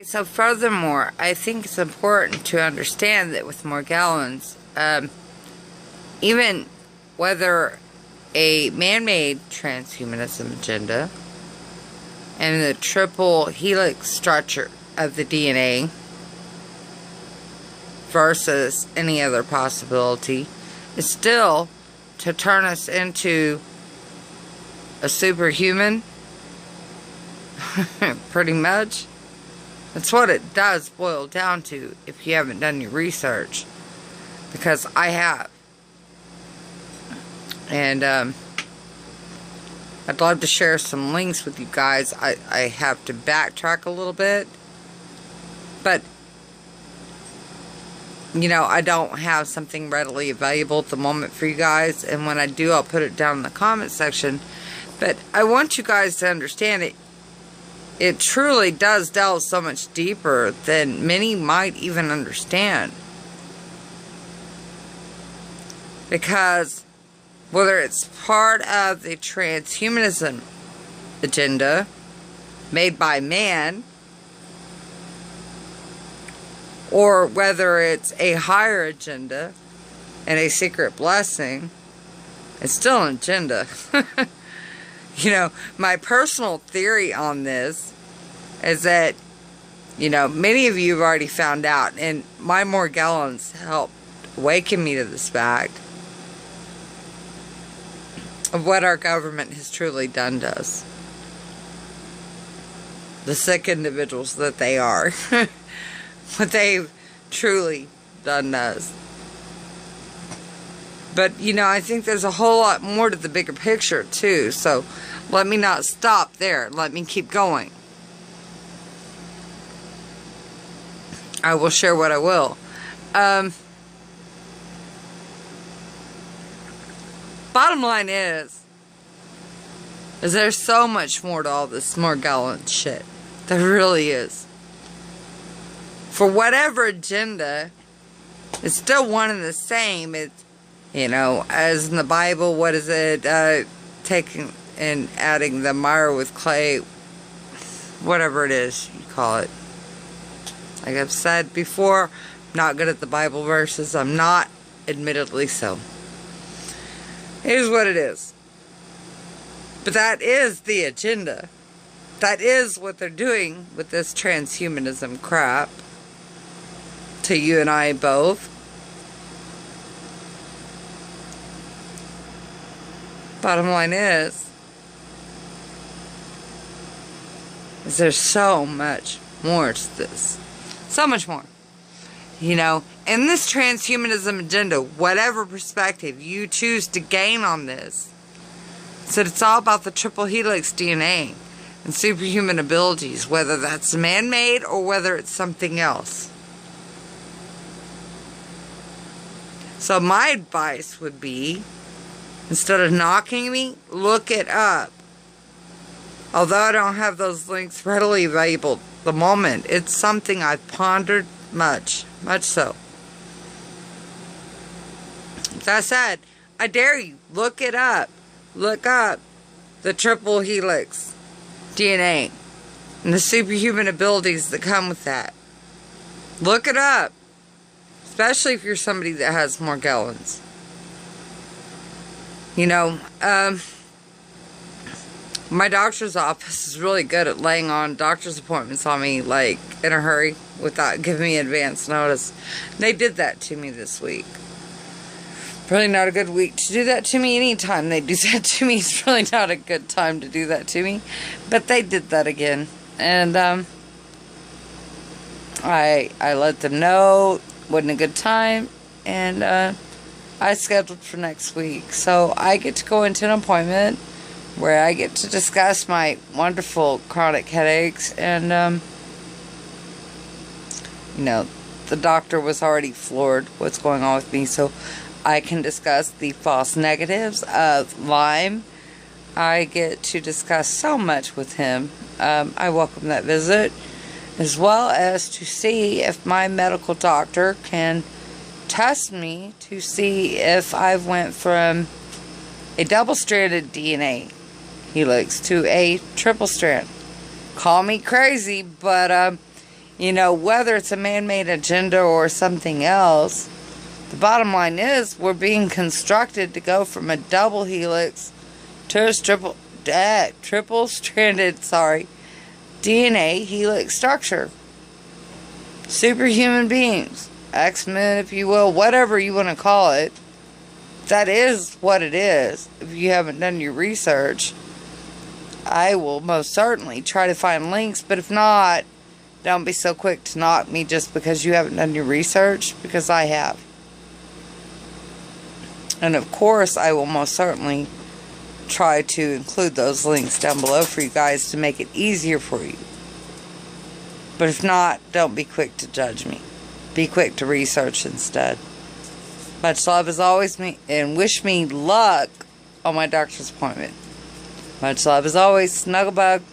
So furthermore, I think it's important to understand that with Morgellons, even whether a man-made transhumanism agenda and the triple helix structure of the DNA versus any other possibility is still to turn us into a superhuman, pretty much. That's what it does boil down to if you haven't done your research, because I have. And I'd love to share some links with you guys. I have to backtrack a little bit, but you know, I don't have something readily available at the moment for you guys, and when I do, I'll put it down in the comment section. But I want you guys to understand it. It truly does delve so much deeper than many might even understand. Because whether it's part of the transhumanism agenda made by man, or whether it's a higher agenda and a secret blessing, it's still an agenda. You know, my personal theory on this is that, you know, many of you have already found out, and my Morgellons helped awaken me to this fact of what our government has truly done to us. The sick individuals that they are. What they've truly done to us. But, you know, I think there's a whole lot more to the bigger picture, too. So, let me not stop there. Let me keep going. I will share what I will. Bottom line is there's so much more to all this Morgellons shit. There really is. For whatever agenda, it's still one and the same. It's, you know, as in the Bible, what is it? Taking and adding the mire with clay, whatever it is you call it. Like I've said before, I'm not good at the Bible verses. I'm not, admittedly so. It is what it is. But that is the agenda. That is what they're doing with this transhumanism crap. To you and I both. Bottom line is there's so much more to this. So much more. You know, in this transhumanism agenda, whatever perspective you choose to gain on this, so it's all about the triple helix DNA and superhuman abilities, whether that's man-made or whether it's something else. So my advice would be, instead of knocking me, look it up. Although I don't have those links readily available at the moment, it's something I've pondered much so. That said, I dare you, look it up. Look up the triple helix DNA and the superhuman abilities that come with that. Look it up. Especially if you're somebody that has Morgellons. You know, my doctor's office is really good at laying on doctor's appointments on me, like, in a hurry, without giving me advance notice. They did that to me this week. Really not a good week to do that to me. Anytime they do that to me, it's really not a good time to do that to me. But they did that again. And, I let them know it wasn't a good time. And, I scheduled for next week. So, I get to go into an appointment where I get to discuss my wonderful chronic headaches. And, you know, the doctor was already floored what's going on with me. So, I can discuss the false negatives of Lyme. I get to discuss so much with him. I welcome that visit, as well as to see if my medical doctor can test me to see if I've went from a double-stranded DNA helix to a triple strand. Call me crazy, but You know, whether it's a man-made agenda or something else, the bottom line is we're being constructed to go from a double helix to a triple-stranded, DNA helix structure. Superhuman beings, X-Men, if you will, whatever you want to call it. That is what it is. If you haven't done your research, I will most certainly try to find links, but if not, don't be so quick to knock me just because you haven't done your research, because I have. And of course, I will most certainly try to include those links down below for you guys to make it easier for you. But if not, don't be quick to judge me. Be quick to research instead. Much love as always, and wish me luck on my doctor's appointment. Much love as always, Snugglebug.